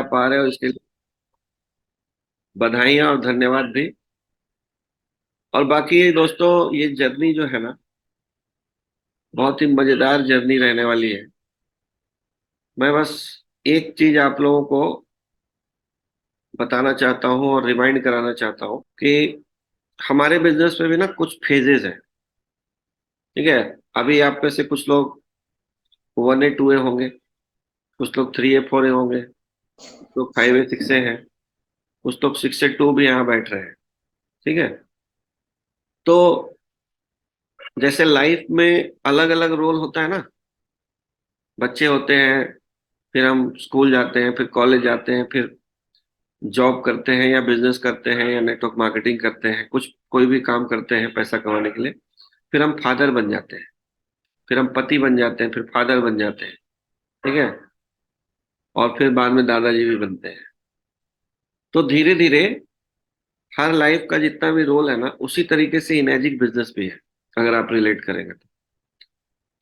पा रहे हो इसके लिए बधाइयाँ और धन्यवाद भी। और बाकी दोस्तों, ये जर्नी जो है ना, बहुत ही मजेदार जर्नी रहने वाली है। मैं बस एक चीज आप लोगों को बताना चाहता हूँ और रिमाइंड कराना चाहता हूँ कि हमारे बिजनेस में भी ना कुछ फेजेस हैं। ठीक है। अभी आप में से कुछ लोग 1A 2A होंगे, कुछ लोग 3A 4A होंगे, कुछ लोग 5A 6A हैं, कुछ लोग 6A 2 भी यहाँ बैठ रहे हैं। ठीक है। तो जैसे लाइफ में अलग अलग रोल होता है ना, बच्चे होते हैं, फिर हम स्कूल जाते हैं, फिर कॉलेज जाते हैं, फिर जॉब करते हैं या बिजनेस करते हैं या नेटवर्क मार्केटिंग करते हैं, कुछ कोई भी काम करते हैं पैसा कमाने के लिए। फिर हम फादर बन जाते हैं, फिर हम पति बन जाते हैं, फिर फादर बन जाते हैं। ठीक है। और फिर बाद में दादाजी भी बनते हैं। तो धीरे धीरे हर लाइफ का जितना भी रोल है ना, उसी तरीके से इमेजिक बिजनेस भी है, अगर आप रिलेट करेंगे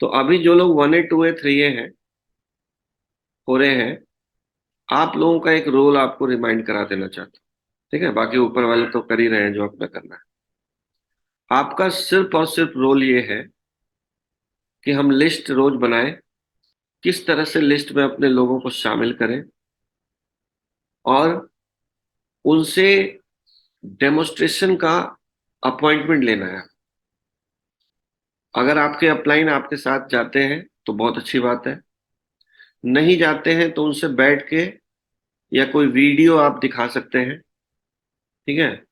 तो अभी जो लोग 1A 2A 3A हैं, हो रहे हैं, आप लोगों का एक रोल आपको रिमाइंड करा देना चाहता हूँ। ठीक है। बाकी ऊपर वाले तो कर ही रहे हैं जो अपना करना है। आपका सिर्फ और सिर्फ रोल ये है कि हम लिस्ट रोज बनाएं, किस तरह से लिस्ट में अपने लोगों को शामिल करें और उनसे डेमोस्ट्रेशन का अपॉइंटमेंट लेना है। अगर आपके अपलाइन आपके साथ जाते हैं तो बहुत अच्छी बात है, नहीं जाते हैं तो उनसे बैठ के या कोई वीडियो आप दिखा सकते हैं। ठीक है।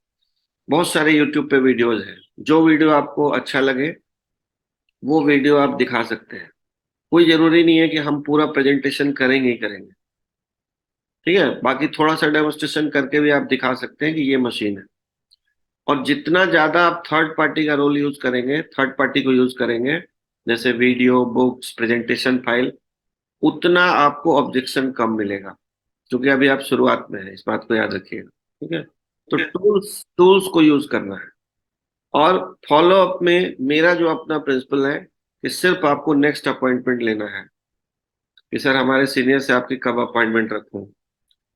बहुत सारे यूट्यूब पे वीडियोज हैं, जो वीडियो आपको अच्छा लगे वो वीडियो आप दिखा सकते हैं। कोई जरूरी नहीं है कि हम पूरा प्रेजेंटेशन करेंगे ही करेंगे। ठीक है। बाकी थोड़ा सा डेमोस्ट्रेशन करके भी आप दिखा सकते हैं कि ये मशीन है। और जितना ज्यादा आप थर्ड पार्टी का रोल यूज करेंगे, थर्ड पार्टी को यूज करेंगे, जैसे वीडियो, बुक्स, प्रेजेंटेशन, फाइल, उतना आपको ऑब्जेक्शन कम मिलेगा, क्योंकि अभी आप शुरुआत में हैं, इस बात को याद रखिएगा। ठीक है। तो टूल्स टूल्स को यूज करना है। और फॉलो अप में मेरा जो अपना प्रिंसिपल है कि सिर्फ आपको नेक्स्ट अपॉइंटमेंट लेना है, कि सर हमारे सीनियर से आपकी कब अपॉइंटमेंट रखूं,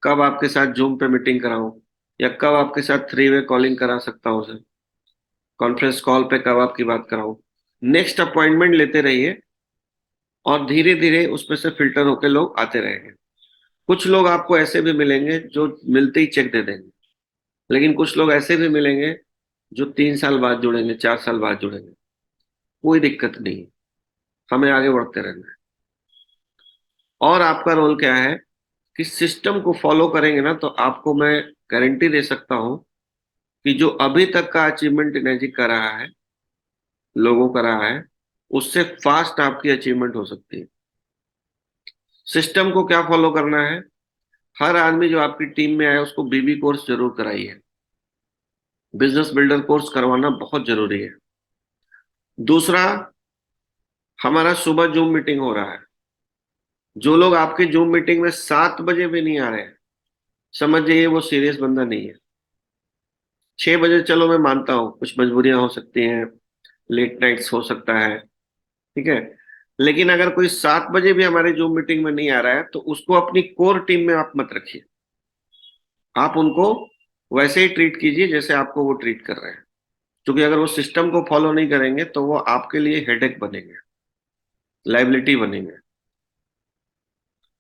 कब आपके साथ जूम पे मीटिंग कराऊं, या कब आपके साथ 3 वे कॉलिंग करा सकता हूं सर, कॉन्फ्रेंस कॉल पे कब आपकी बात कराऊं। नेक्स्ट अपॉइंटमेंट लेते रहिए और धीरे धीरे उसमें से फिल्टर होकर लोग आते रहेंगे। कुछ लोग आपको ऐसे भी मिलेंगे जो मिलते ही चेक दे देंगे, लेकिन कुछ लोग ऐसे भी मिलेंगे जो 3 साल बाद जुड़ेंगे, 4 साल बाद जुड़ेंगे। कोई दिक्कत नहीं है, हमें आगे बढ़ते रहना है। और आपका रोल क्या है कि सिस्टम को फॉलो करेंगे ना, तो आपको मैं गारंटी दे सकता हूं कि जो अभी तक का अचीवमेंट मैजिक कर रहा है, लोगों का रहा है, उससे फास्ट आपकी अचीवमेंट हो सकती है। सिस्टम को क्या फॉलो करना है? हर आदमी जो आपकी टीम में आए उसको बीबी कोर्स जरूर कराइए। बिजनेस बिल्डर कोर्स करवाना बहुत जरूरी है। दूसरा, हमारा सुबह जूम मीटिंग हो रहा है। जो लोग आपके जूम मीटिंग में 7 बजे भी नहीं आ रहे हैं, समझ जाइए वो सीरियस बंदा नहीं है। 6 बजे चलो मैं मानता हूँ, कुछ मजबूरियां हो सकती हैं, लेट नाइट्स हो सकता है। ठीक है। लेकिन अगर कोई 7 बजे भी हमारे जूम मीटिंग में नहीं आ रहा है, तो उसको अपनी कोर टीम में आप मत रखिए। आप उनको वैसे ही ट्रीट कीजिए जैसे आपको वो ट्रीट कर रहे हैं, क्योंकि अगर वो सिस्टम को फॉलो नहीं करेंगे तो वो आपके लिए हेडेक बनेंगे, लाइबिलिटी बनेंगे।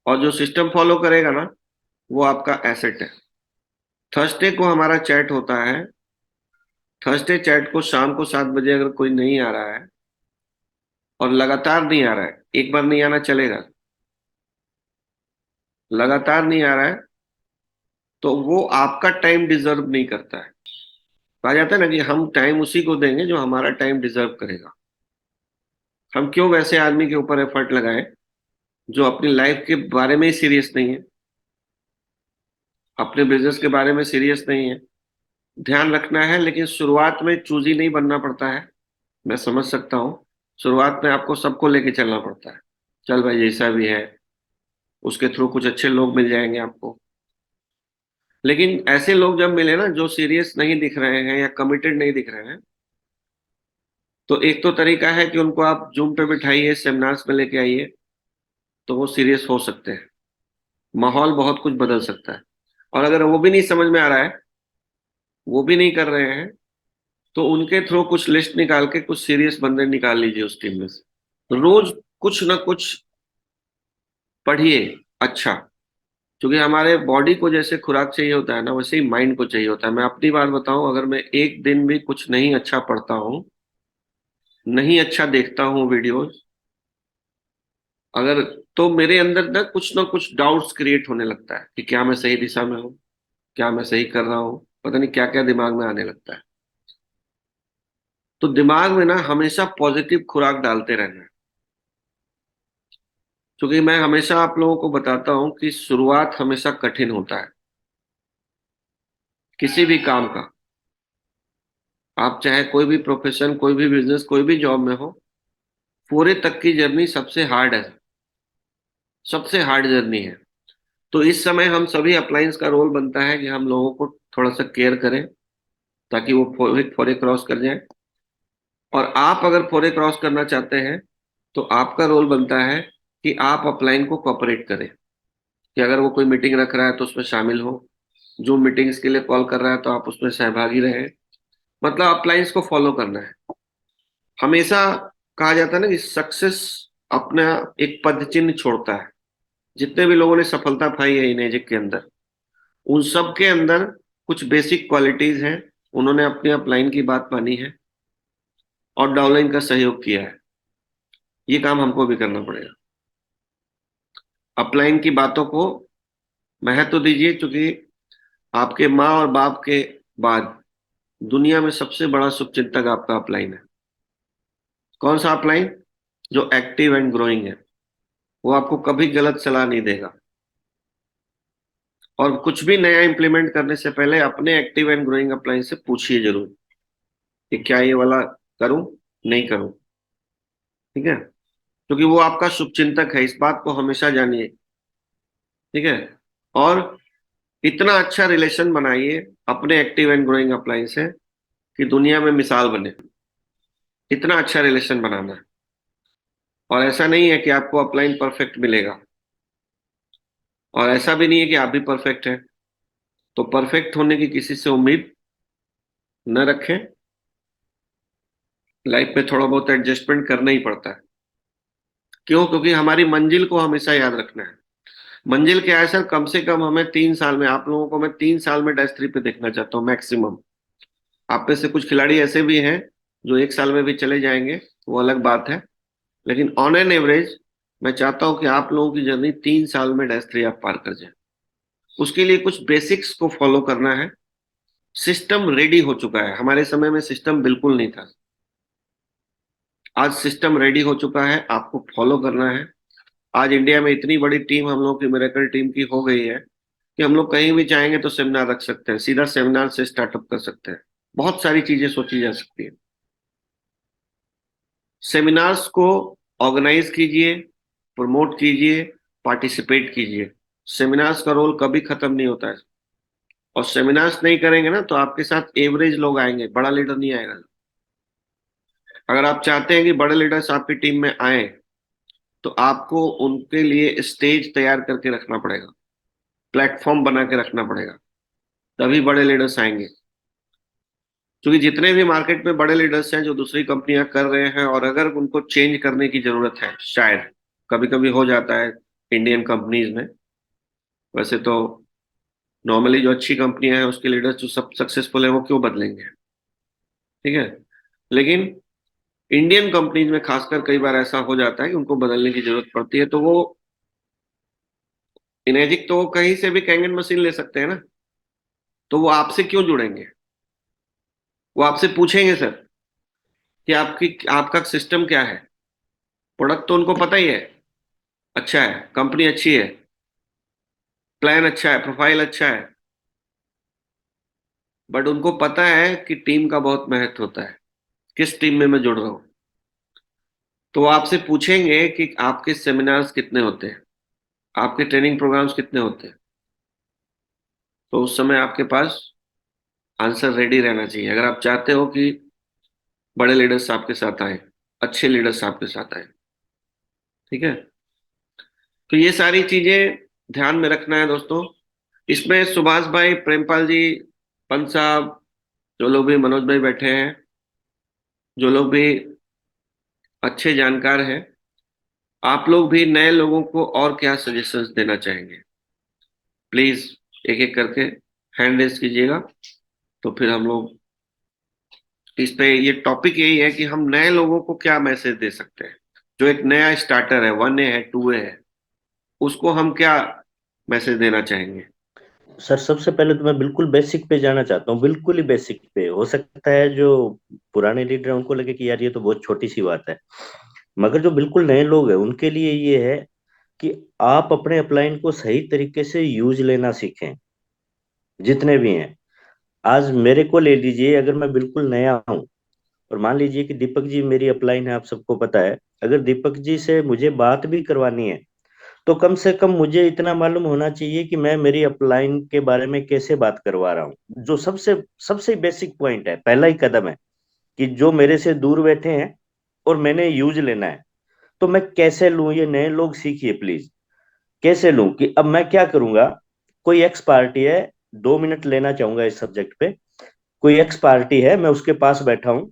और जो सिस्टम फॉलो करेगा ना, वो आपका एसेट है। थर्सडे को हमारा चैट होता है। थर्सडे चैट को शाम को 7 बजे अगर कोई नहीं आ रहा है और लगातार नहीं आ रहा है, एक बार नहीं आना चलेगा, लगातार नहीं आ रहा है, तो वो आपका टाइम डिजर्व नहीं करता है। कहा जाता है ना कि हम टाइम उसी को देंगे जो हमारा टाइम डिजर्व करेगा। हम क्यों वैसे आदमी के ऊपर एफर्ट लगाएं जो अपनी लाइफ के बारे में ही सीरियस नहीं है, अपने बिजनेस के बारे में सीरियस नहीं है। ध्यान रखना है, लेकिन शुरुआत में चूजी नहीं बनना पड़ता है। मैं समझ सकता हूँ, शुरुआत में आपको सबको लेके चलना पड़ता है। चल भाई जैसा भी है, उसके थ्रू कुछ अच्छे लोग मिल जाएंगे आपको। लेकिन ऐसे लोग जब मिले ना जो सीरियस नहीं दिख रहे हैं या कमिटेड नहीं दिख रहे हैं, तो एक तो तरीका है कि उनको आप जूम पे बिठाइए, सेमिनार्स में लेके आइए, तो वो सीरियस हो सकते हैं। माहौल बहुत कुछ बदल सकता है। और अगर वो भी नहीं समझ में आ रहा है, वो भी नहीं कर रहे हैं, तो उनके थ्रू कुछ लिस्ट निकाल के कुछ सीरियस बंदे निकाल लीजिए उस टीम में से। रोज कुछ ना कुछ पढ़िए। अच्छा, क्योंकि हमारे बॉडी को जैसे खुराक चाहिए होता है ना, वैसे ही माइंड को चाहिए होता है। मैं अपनी बात बताऊं, अगर मैं एक दिन भी कुछ नहीं अच्छा पढ़ता हूँ, नहीं अच्छा देखता हूँ वीडियोस, अगर, तो मेरे अंदर ना कुछ डाउट्स क्रिएट होने लगता है कि क्या मैं सही दिशा में हूँ, क्या मैं सही कर रहा हूँ, पता नहीं क्या क्या दिमाग में आने लगता है। तो दिमाग में ना हमेशा पॉजिटिव खुराक डालते रहना है। क्योंकि मैं हमेशा आप लोगों को बताता हूँ कि शुरुआत हमेशा कठिन होता है किसी भी काम का। आप चाहे कोई भी प्रोफेशन, कोई भी बिजनेस, कोई भी जॉब में हो, पूरे तक की जर्नी सबसे हार्ड है, सबसे हार्ड जर्नी है। तो इस समय हम सभी अप्लायंस का रोल बनता है कि हम लोगों को थोड़ा सा केयर करें, ताकि वो फोरे फोरे क्रॉस कर जाए। और आप अगर फोरे क्रॉस करना चाहते हैं, तो आपका रोल बनता है कि आप अपलाइन को कोऑपरेट करें, कि अगर वो कोई मीटिंग रख रहा है तो उसमें शामिल हो, जो मीटिंग्स के लिए कॉल कर रहा है तो आप उसमें सहभागी रहें। मतलब अपलाइंस को फॉलो करना है। हमेशा कहा जाता है ना कि सक्सेस अपना एक पद चिन्ह छोड़ता है। जितने भी लोगों ने सफलता पाई है इनेजिक के अंदर, उन सब के अंदर कुछ बेसिक क्वालिटीज हैं। उन्होंने अपने अपलाइन की बात मानी है और डाउनलाइन का सहयोग किया है। ये काम हमको भी करना पड़ेगा। अपलाइन की बातों को महत्व दीजिए, क्योंकि आपके माँ और बाप के बाद दुनिया में सबसे बड़ा शुभचिंतक आपका अपलाइन है। कौन सा अपलाइन? जो एक्टिव एंड ग्रोइंग है। वो आपको कभी गलत सलाह नहीं देगा। और कुछ भी नया इंप्लीमेंट करने से पहले अपने एक्टिव एंड ग्रोइंग अपलाइन से पूछिए जरूर कि क्या ये वाला करूं, नहीं करूं। ठीक है? क्योंकि वो आपका शुभचिंतक है, इस बात को हमेशा जानिए। ठीक है? और इतना अच्छा रिलेशन बनाइए अपने एक्टिव एंड ग्रोइंग अपलाइन से कि दुनिया में मिसाल बने। इतना अच्छा रिलेशन बनाना है। और ऐसा नहीं है कि आपको अपलाइन परफेक्ट मिलेगा, और ऐसा भी नहीं है कि आप भी परफेक्ट हैं। तो परफेक्ट होने की किसी से उम्मीद न रखें। लाइफ में थोड़ा बहुत एडजस्टमेंट करना ही पड़ता है। क्यों? क्योंकि हमारी मंजिल को हमेशा याद रखना है। मंजिल क्या है सर? कम से कम हमें 3 साल में, आप लोगों को मैं 3 साल में डैश 3 पे देखना चाहता हूँ मैक्सिमम। आप में से कुछ खिलाड़ी ऐसे भी हैं जो 1 साल में भी चले जाएंगे, वो अलग बात है। लेकिन ऑन एन एवरेज मैं चाहता हूं कि आप लोगों की जर्नी 3 साल में डैश 3 आप पार कर जाए। उसके लिए कुछ बेसिक्स को फॉलो करना है। सिस्टम रेडी हो चुका है, हमारे समय में सिस्टम बिल्कुल नहीं था। आज सिस्टम रेडी हो चुका है, आपको फॉलो करना है। आज इंडिया में इतनी बड़ी टीम हम लोग की, मिरेकल टीम की हो गई है कि हम लोग कहीं भी चाहेंगे तो सेमिनार रख सकते हैं, सीधा सेमिनार से स्टार्टअप कर सकते हैं। बहुत सारी चीजें सोची जा सकती है। सेमिनार्स को ऑर्गेनाइज कीजिए, प्रमोट कीजिए, पार्टिसिपेट कीजिए। सेमिनार्स का रोल कभी खत्म नहीं होता है। और सेमिनार्स नहीं करेंगे ना, तो आपके साथ एवरेज लोग आएंगे, बड़ा लीडर नहीं आएगा। अगर आप चाहते हैं कि बड़े लीडर्स आपकी टीम में आए, तो आपको उनके लिए स्टेज तैयार करके रखना पड़ेगा, प्लेटफॉर्म बना के रखना पड़ेगा। तभी बड़े लीडर्स आएंगे। क्योंकि जितने भी मार्केट में बड़े लीडर्स हैं जो दूसरी कंपनियां कर रहे हैं, और अगर उनको चेंज करने की जरूरत है, शायद कभी कभी हो जाता है इंडियन कंपनीज में। वैसे तो नॉर्मली जो अच्छी कंपनियां हैं उसके लीडर्स जो सब सक्सेसफुल है, वो क्यों बदलेंगे? ठीक है? लेकिन इंडियन कंपनीज में खासकर कई बार ऐसा हो जाता है कि उनको बदलने की जरूरत पड़ती है। तो वो इनेजिक तो वो कहीं से भी कैंगन मशीन ले सकते हैं ना। तो वो आपसे क्यों जुड़ेंगे? वो आपसे पूछेंगे सर कि आपकी आपका सिस्टम क्या है। प्रोडक्ट तो उनको पता ही है, अच्छा है, कंपनी अच्छी है, प्लान अच्छा है, प्रोफाइल अच्छा है। बट उनको पता है कि टीम का बहुत महत्व होता है, किस टीम में मैं जुड़ रहा हूँ। तो वो आपसे पूछेंगे कि आपके सेमिनार्स कितने होते हैं, आपके ट्रेनिंग प्रोग्राम्स कितने होते हैं। तो उस समय आपके पास आंसर रेडी रहना चाहिए, अगर आप चाहते हो कि बड़े लीडर्स आपके साथ आए, अच्छे लीडर्स आपके साथ आए। ठीक है? तो ये सारी चीजें ध्यान में रखना है दोस्तों, इसमें सुभाष भाई, प्रेमपाल जी, पंत साहब, जो लोग भी, मनोज भाई बैठे हैं, जो लोग भी अच्छे जानकार हैं, आप लोग भी नए लोगों को और क्या सजेशंस देना चाहेंगे? प्लीज एक एक करके हैंड रेस कीजिएगा, तो फिर हम लोग इस पे, ये टॉपिक यही है कि हम नए लोगों को क्या मैसेज दे सकते हैं। जो एक नया स्टार्टर है, 1A है, 2A है, उसको हम क्या मैसेज देना चाहेंगे? सर सबसे पहले तो मैं बिल्कुल बेसिक पे जाना चाहता हूँ, बिल्कुल ही बेसिक पे। हो सकता है जो पुराने लीडर हैं उनको लगे कि यार ये तो बहुत छोटी सी बात है, मगर जो बिल्कुल नए लोग हैं उनके लिए ये है कि आप अपने अपलाइन को सही तरीके से यूज लेना सीखें। जितने भी हैं, आज मेरे को ले लीजिए, अगर मैं बिल्कुल नया हूँ और मान लीजिए कि दीपक जी मेरी अपलाइन है, आप सबको पता है, अगर दीपक जी से मुझे बात भी करवानी है तो कम से कम मुझे इतना मालूम होना चाहिए कि मैं मेरी अपलाइन के बारे में कैसे बात करवा रहा हूँ। जो सबसे सबसे बेसिक पॉइंट है, पहला ही कदम है कि जो मेरे से दूर बैठे हैं और मैंने यूज लेना है, तो मैं कैसे लूँ, ये नए लोग सीखिए प्लीज। कैसे लूँ कि अब मैं क्या करूंगा, कोई एक्स पार्टी है, 2 मिनट लेना चाहूंगा इस सब्जेक्ट पे। कोई एक्स पार्टी है, मैं उसके पास बैठा हूँ,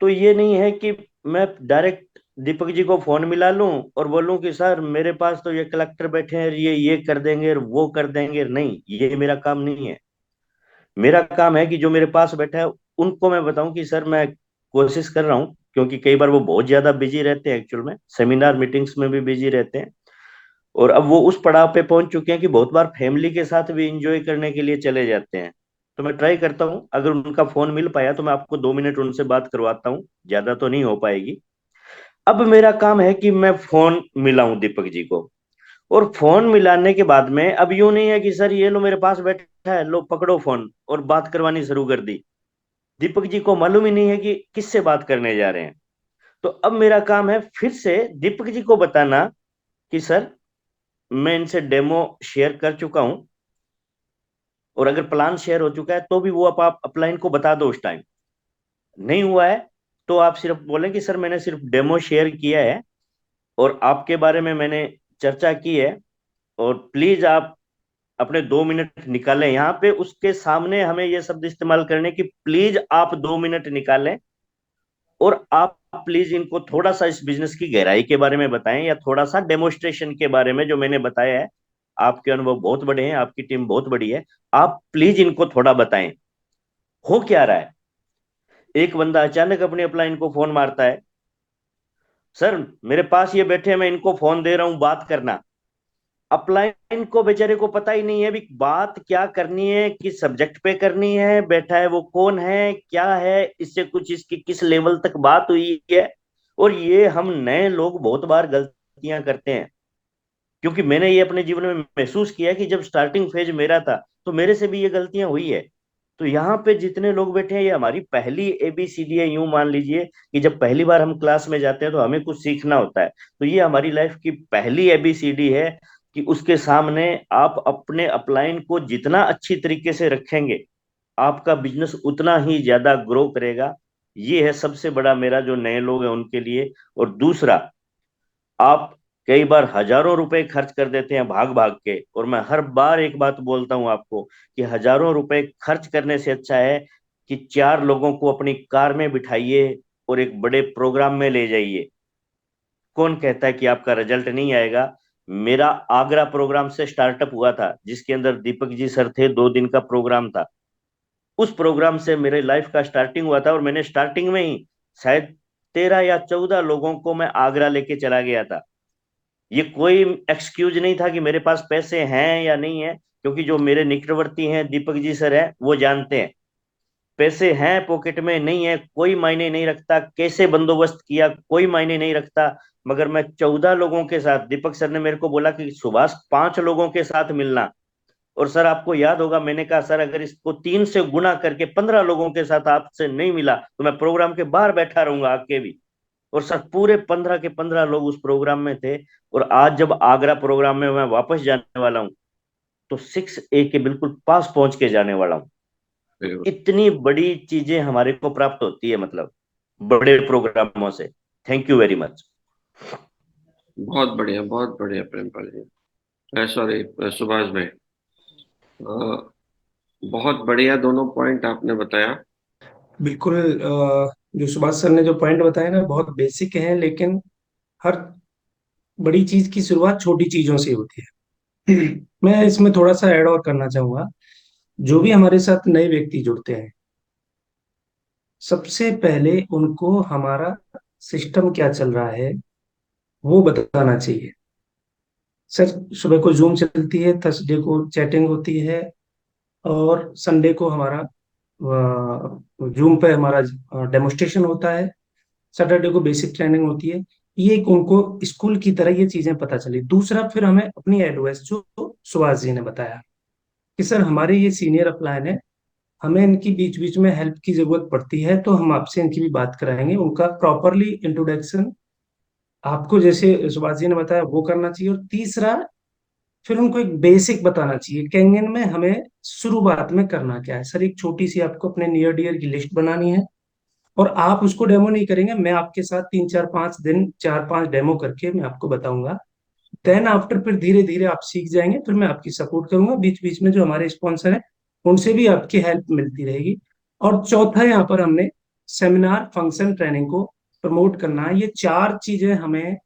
तो ये नहीं है कि मैं डायरेक्ट दीपक जी को फोन मिला लूं और बोलूं कि सर मेरे पास तो ये कलेक्टर बैठे हैं, ये कर देंगे, वो कर देंगे। नहीं, ये मेरा काम नहीं है। मेरा काम है कि जो मेरे पास बैठा है उनको मैं बताऊं कि सर मैं कोशिश कर रहा हूं, क्योंकि कई बार वो बहुत ज्यादा बिजी रहते हैं, एक्चुअल में सेमिनार मीटिंग्स में भी बिजी रहते हैं, और अब वो उस पड़ाव पे पहुंच चुके हैं कि बहुत बार फैमिली के साथ भी इंजॉय करने के लिए चले जाते हैं। तो मैं ट्राई करता हूँ, अगर उनका फोन मिल पाया तो मैं आपको 2 मिनट उनसे बात करवाता हूँ, ज्यादा तो नहीं हो पाएगी। अब मेरा काम है कि मैं फोन मिलाऊं दीपक जी को, और फोन मिलाने के बाद में अब यूं नहीं है कि सर ये लो मेरे पास बैठा है, लो पकड़ो फोन और बात करवानी शुरू कर दी। दीपक जी को मालूम ही नहीं है कि किससे बात करने जा रहे हैं। तो अब मेरा काम है फिर से दीपक जी को बताना कि सर मैं इनसे डेमो शेयर कर चुका हूं, और अगर प्लान शेयर हो चुका है तो भी वो आप अपलाइन को बता दो उस टाइम। नहीं हुआ है तो आप सिर्फ बोलें कि सर मैंने सिर्फ डेमो शेयर किया है और आपके बारे में मैंने चर्चा की है, और प्लीज आप अपने 2 मिनट निकालें यहाँ पे उसके सामने, हमें ये शब्द इस्तेमाल करने की, प्लीज आप 2 मिनट निकालें और आप प्लीज इनको थोड़ा सा इस बिजनेस की गहराई के बारे में बताएं, या थोड़ा सा डेमोस्ट्रेशन के बारे में जो मैंने बताया है। आपके अनुभव बहुत बड़े हैं, आपकी टीम बहुत बड़ी है, आप प्लीज इनको थोड़ा बताएं हो क्या रहा है। एक बंदा अचानक अपने अपलाइन को फोन मारता है, सर मेरे पास ये बैठे हैं, मैं इनको फोन दे रहा हूं बात करना। अपलाइन को बेचारे को पता ही नहीं है भी बात क्या करनी है, किस सब्जेक्ट पे करनी है, बैठा है वो कौन है, क्या है, इससे कुछ इसकी किस लेवल तक बात हुई है। और ये हम नए लोग बहुत बार गलतियां करते हैं, क्योंकि मैंने ये अपने जीवन में महसूस किया कि जब स्टार्टिंग फेज मेरा था तो मेरे से भी ये गलतियां हुई है। तो यहाँ पे जितने लोग बैठे हैं, ये हमारी पहली ABCD है, यूं मान लीजिए कि जब पहली बार हम क्लास में जाते हैं तो हमें कुछ सीखना होता है, तो ये हमारी लाइफ की पहली ABCD है कि उसके सामने आप अपने अपलाइन को जितना अच्छी तरीके से रखेंगे, आपका बिजनेस उतना ही ज्यादा ग्रो करेगा। ये है सबसे बड़ा मेरा जो नए लोग हैं उनके लिए। और दूसरा, आप कई बार हजारों रुपए खर्च कर देते हैं भाग भाग के, और मैं हर बार एक बात बोलता हूं आपको कि हजारों रुपए खर्च करने से अच्छा है कि 4 लोगों को अपनी कार में बिठाइए और एक बड़े प्रोग्राम में ले जाइए। कौन कहता है कि आपका रिजल्ट नहीं आएगा। मेरा आगरा प्रोग्राम से स्टार्टअप हुआ था, जिसके अंदर दीपक जी सर थे, 2 दिन का प्रोग्राम था। उस प्रोग्राम से मेरे लाइफ का स्टार्टिंग हुआ था, और मैंने स्टार्टिंग में ही शायद 13 या 14 लोगों को मैं आगरा लेके चला गया था। ये कोई एक्सक्यूज नहीं था कि मेरे पास पैसे हैं या नहीं है, क्योंकि जो मेरे निकटवर्ती हैं दीपक जी सर हैं वो जानते हैं, पैसे हैं पॉकेट में, नहीं है कोई मायने नहीं रखता, कैसे बंदोबस्त किया कोई मायने नहीं रखता। मगर मैं 14 लोगों के साथ, दीपक सर ने मेरे को बोला कि सुभाष 5 लोगों के साथ मिलना, और सर आपको याद होगा मैंने कहा सर अगर इसको 3 से गुना करके 15 लोगों के साथ आपसे नहीं मिला तो मैं प्रोग्राम के बाहर बैठा रहूंगा आके भी। और सर पूरे 15 के 15 लोग उस प्रोग्राम में थे। और आज जब आगरा प्रोग्राम में मैं वापस जाने वाला हूँ तो 6A के बिल्कुल पास पहुंच के जाने वाला हूँ। तो बिल्कुल। इतनी बड़ी चीजें हमारे को प्राप्त होती है, मतलब बड़े प्रोग्रामों से। Thank you very much. बहुत बढ़िया, बहुत बढ़िया प्रेमपाल जी। सॉरी, सुभाष भाई, बहुत बढ़िया दोनों पॉइंट आपने बताया। बिल्कुल। जो सुभाष सर ने जो पॉइंट बताया ना, बहुत बेसिक है, लेकिन हर बड़ी चीज की शुरुआत छोटी चीजों से होती है। मैं इसमें थोड़ा सा ऐड और करना चाहूंगा। जो भी हमारे साथ नए व्यक्ति जुड़ते हैं, सबसे पहले उनको हमारा सिस्टम क्या चल रहा है वो बताना चाहिए। सर, सुबह को जूम चलती है, थर्सडे को चैटिंग होती है, और संडे को हमारा जूम पे हमारा डेमोस्ट्रेशन होता है, सैटरडे को बेसिक ट्रेनिंग होती है। ये एक उनको स्कूल की तरह ये चीजें पता चली। दूसरा, फिर हमें अपनी एडवाइस जो सुभाष जी ने बताया कि सर हमारे ये सीनियर अपलाइन है, हमें इनकी बीच बीच में हेल्प की जरूरत पड़ती है, तो हम आपसे इनकी भी बात कराएंगे। उनका प्रॉपरली इंट्रोडक्शन आपको जैसे सुभाष जी ने बताया वो करना चाहिए। और तीसरा, फिर उनको एक बेसिक बताना चाहिए कैंगन में हमें शुरुआत में करना क्या है। सर, एक छोटी सी आपको अपने नियर डियर की लिस्ट बनानी है, और आप उसको डेमो नहीं करेंगे, मैं आपके साथ 3 4 5 दिन 4 5 डेमो करके मैं आपको बताऊंगा। देन आफ्टर फिर धीरे धीरे आप सीख जाएंगे, फिर मैं आपकी सपोर्ट करूंगा। बीच बीच में जो हमारे स्पॉन्सर हैं उनसे भी आपकी हेल्प मिलती रहेगी। और चौथा, यहाँ पर हमने सेमिनार फंक्शन ट्रेनिंग को प्रमोट करना है। ये चार चीजें हमें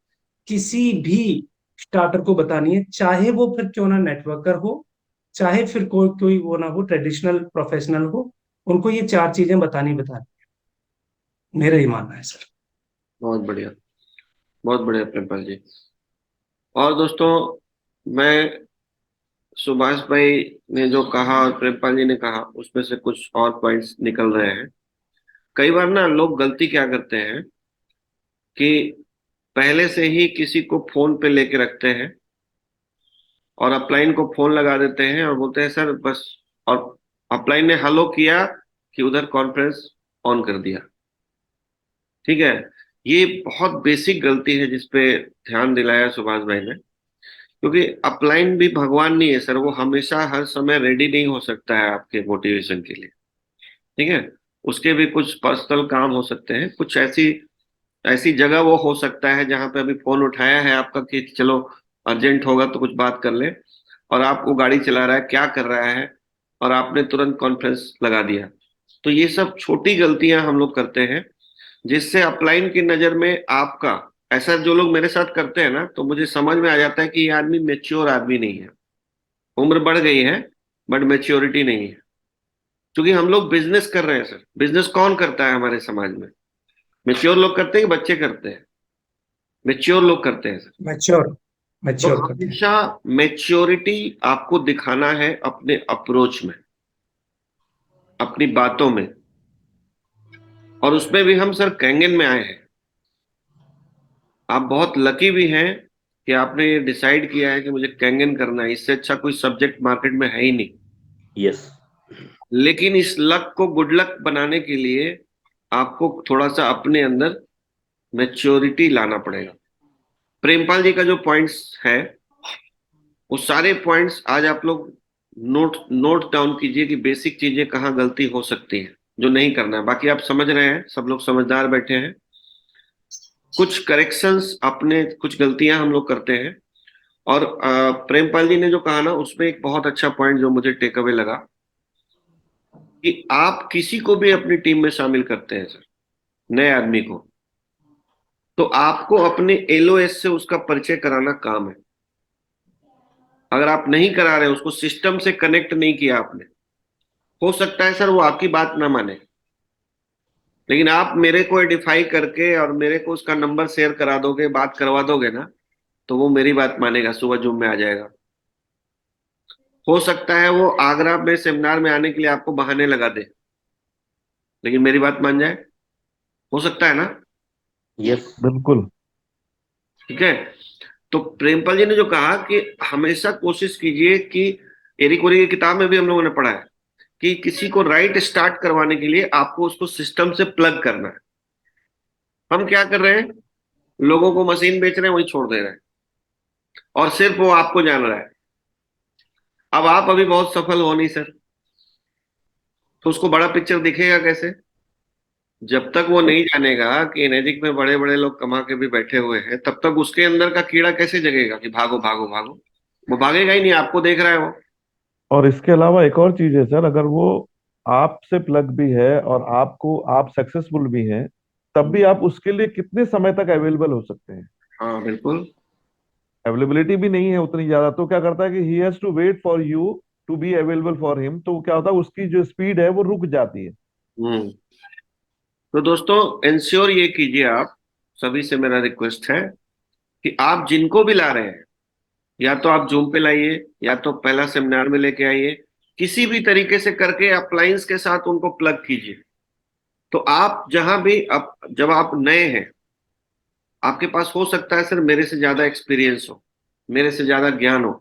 किसी भी स्टार्टर को बतानी है, चाहे वो फिर क्यों ना नेटवर्कर हो, चाहे फिर कोई कोई वो ना हो, ट्रेडिशनल प्रोफेशनल हो, उनको ये चार चीजें बतानी बतानी। मेरा ही मानना है सर। बहुत बढ़िया, बहुत बढ़िया प्रेमपाल जी। और दोस्तों, मैं सुभाष भाई ने जो कहा और प्रेमपाल जी ने कहा उसमें से कुछ और पॉइंट्स निकल रहे हैं। कई बार ना लोग गलती क्या करते हैं कि पहले से ही किसी को फोन पे लेके रखते हैं और अपलाइन को फोन लगा देते हैं और बोलते हैं सर बस, और अपलाइन ने हेलो किया कि उधर कॉन्फ्रेंस ऑन कर दिया। ठीक है, ये बहुत बेसिक गलती है जिसपे ध्यान दिलाया सुभाष भाई ने। क्योंकि अपलाइन भी भगवान नहीं है सर, वो हमेशा हर समय रेडी नहीं हो सकता है आपके मोटिवेशन के लिए। ठीक है, उसके भी कुछ पर्सनल काम हो सकते हैं, कुछ ऐसी ऐसी जगह वो हो सकता है जहां पे अभी फोन उठाया है आपका कि चलो अर्जेंट होगा तो कुछ बात कर ले, और आपको गाड़ी चला रहा है, क्या कर रहा है, और आपने तुरंत कॉन्फ्रेंस लगा दिया। तो ये सब छोटी गलतियां हम लोग करते हैं जिससे अपलाइन की नजर में आपका, ऐसा जो लोग मेरे साथ करते हैं ना, तो मुझे समझ में आ जाता है कि ये आदमी मेच्योर आदमी नहीं है। उम्र बढ़ गई है बट मेच्योरिटी नहीं है। क्योंकि हम लोग बिजनेस कर रहे हैं सर, बिजनेस कौन करता है हमारे समाज में? मेच्योर लोग करते हैं कि बच्चे करते हैं? मेच्योर लोग करते हैं सर। मैच्योर तो मैच्योर करते हैं। हमेशा मेच्योरिटी आपको दिखाना है अपने अप्रोच में, अपनी बातों में। और उसमें भी हम सर कैंगन में आए हैं। आप बहुत लकी भी हैं कि आपने ये डिसाइड किया है कि मुझे कैंगन करना है। इससे अच्छा कोई सब्जेक्ट मार्केट में है ही नहीं। यस। लेकिन इस लक को गुड लक बनाने के लिए आपको थोड़ा सा अपने अंदर मेच्योरिटी लाना पड़ेगा। प्रेमपाल जी का जो पॉइंट्स है, वो सारे पॉइंट्स आज आप लोग नोट नोट डाउन कीजिए कि बेसिक चीजें कहाँ गलती हो सकती है जो नहीं करना है। बाकी आप समझ रहे हैं, सब लोग समझदार बैठे हैं। कुछ करेक्शंस अपने, कुछ गलतियां हम लोग करते हैं। और प्रेमपाल जी ने जो कहा ना, उसमें एक बहुत अच्छा पॉइंट जो मुझे टेक अवे लगा कि आप किसी को भी अपनी टीम में शामिल करते हैं सर, नए आदमी को, तो आपको अपने एलओएस से उसका परिचय कराना काम है। अगर आप नहीं करा रहे, उसको सिस्टम से कनेक्ट नहीं किया आपने, हो सकता है सर वो आपकी बात ना माने, लेकिन आप मेरे को आइडेंटिफाई करके और मेरे को उसका नंबर शेयर करा दोगे, बात करवा दोगे ना, तो वो मेरी बात मानेगा, सुबह जूम में आ जाएगा। हो सकता है वो आगरा में सेमिनार में आने के लिए आपको बहाने लगा दे, लेकिन मेरी बात मान जाए। हो सकता है ना? यस। बिल्कुल। ठीक है। तो प्रेमपाल जी ने जो कहा कि हमेशा कोशिश कीजिए कि, एरिक ओरी की किताब में भी हम लोगों ने पढ़ा है कि किसी को राइट स्टार्ट करवाने के लिए आपको उसको सिस्टम से प्लग करना है। हम क्या कर रहे हैं, लोगों को मशीन बेच रहे हैं, वही छोड़ दे रहे हैं, और सिर्फ वो आपको जान रहा है। अब आप अभी बहुत सफल हो नहीं सर, तो उसको बड़ा पिक्चर दिखेगा कैसे? जब तक वो नहीं जानेगा कि एनर्जिक में बड़े बड़े लोग कमा के भी बैठे हुए हैं, तब तक उसके अंदर का कीड़ा कैसे जगेगा कि भागो भागो भागो। वो भागेगा ही नहीं, आपको देख रहा है वो। और इसके अलावा एक और चीज है सर, अगर वो आपसे प्लग भी है और आपको आप सक्सेसफुल भी हैं, तब भी आप उसके लिए कितने समय तक अवेलेबल हो सकते हैं? हाँ बिल्कुल। अवेलेबिलिटी भी नहीं है उतनी ज्यादा, तो क्या करता है कि he has to wait for you to be available for him, तो क्या होता है उसकी जो स्पीड है वो रुक जाती है। हम्म। तो दोस्तों, इंश्योर ये कीजिए आप, सभी से मेरा रिक्वेस्ट है कि आप जिनको भी ला रहे हैं, या तो आप जूम पे लाइए, या तो पहला सेमिनार में लेके आइए, किसी भी तरीके से करके अप्लायंस के साथ उनको प्लग कीजिए। तो आप जहां भी, अब जब आप नए हैं, आपके पास हो सकता है सर मेरे से ज्यादा एक्सपीरियंस हो, मेरे से ज्यादा ज्ञान हो।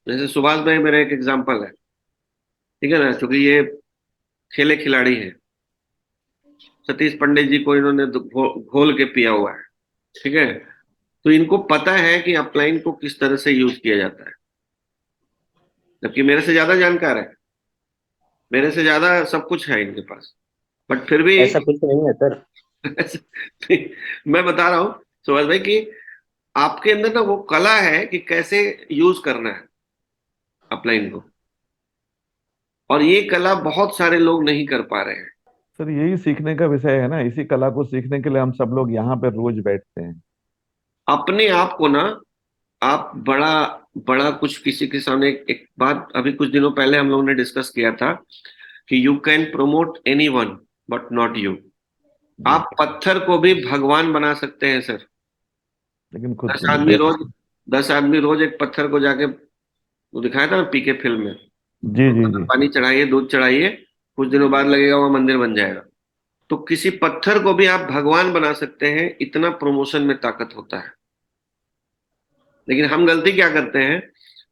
जैसे सुभाष भाई मेरा एक एग्जाम्पल है, ठीक है ना, क्योंकि ये खेले खिलाड़ी हैं। सतीश पंडित जी को इन्होंने घोल के पिया हुआ है, ठीक है। तो इनको पता है कि अपलाइन को किस तरह से यूज किया जाता है, जबकि मेरे से ज्यादा जानकार है, मेरे से ज्यादा सब कुछ है इनके पास, बट फिर भी ऐसा कुछ नहीं है सर। मैं बता रहा हूँ सुभाष भाई कि आपके अंदर ना वो कला है कि कैसे यूज करना है अपलाइन को, और ये कला बहुत सारे लोग नहीं कर पा रहे हैं। सर यही सीखने का विषय है ना, इसी कला को सीखने के लिए हम सब लोग यहाँ पे रोज बैठते हैं। अपने आप को ना, आप बड़ा बड़ा कुछ किसी के सामने, एक बात अभी कुछ दिनों पहले हम लोगों ने डिस्कस किया था कि you can promote any one but not you. जी। आप पत्थर को भी भगवान बना सकते हैं सर। लेकिन खुद दस को नहीं। आदमी रोज 10 आदमी रोज एक पत्थर को जाके, वो दिखाया था ना पीके फिल्म में, जी तो जी जी। पानी चढ़ाइए, दूध चढ़ाइए, कुछ दिनों बाद लगेगा वहां मंदिर बन जाएगा। तो किसी पत्थर को भी आप भगवान बना सकते हैं, इतना प्रमोशन में ताकत होता है। लेकिन हम गलती क्या करते हैं,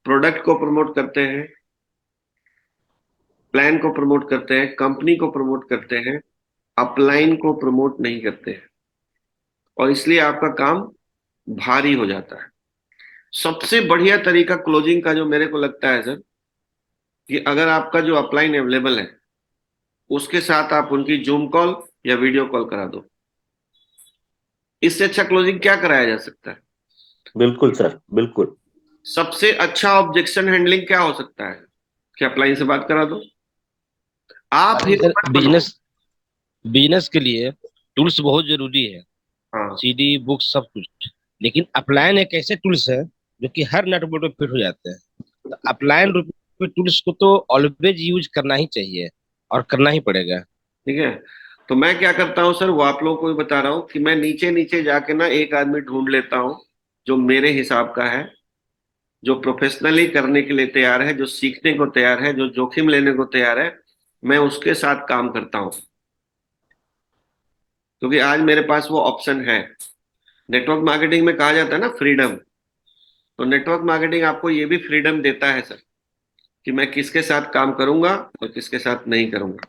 प्रोडक्ट को प्रमोट करते हैं, प्लान को प्रमोट करते हैं, कंपनी को प्रमोट करते हैं, अपलाइन को प्रमोट नहीं करते हैं, और इसलिए आपका काम भारी हो जाता है। सबसे बढ़िया तरीका क्लोजिंग का जो मेरे को लगता है सर, कि अगर आपका जो अपलाइन अवेलेबल है, उसके साथ आप उनकी जूम कॉल या वीडियो कॉल करा दो। इससे अच्छा क्लोजिंग क्या कराया जा सकता है? बिल्कुल सर, बिल्कुल। सबसे अच्छा ऑब्जेक्शन हैंडलिंग क्या हो सकता है? कि अपलाइन से बात करा दो, आप बाकी हीरो सर, मत बनो। बिजनेस बिजनेस के लिए टूल्स बहुत जरूरी है। हाँ। सीडी, बुक, सब कुछ। लेकिन अपलाइन एक ऐसे टूल्स है जो कि हर नेटवर्क पे फिट हो जाते हैं। तो अपलाइन टूल्स को तो ऑलवेज यूज करना ही चाहिए और करना ही पड़ेगा। ठीक है। तो मैं क्या करता हूँ सर, वो आप लोगों को भी बता रहा हूँ कि मैं नीचे नीचे जाके ना एक आदमी ढूंढ लेता हूँ जो मेरे हिसाब का है, जो प्रोफेशनली करने के लिए तैयार है, जो सीखने को तैयार है, जो जोखिम लेने को तैयार है। मैं उसके साथ काम करता हूँ, क्योंकि आज मेरे पास वो ऑप्शन है। नेटवर्क मार्केटिंग में कहा जाता है ना फ्रीडम, तो नेटवर्क मार्केटिंग आपको ये भी फ्रीडम देता है सर, कि मैं किसके साथ काम करूंगा और किसके साथ नहीं करूंगा।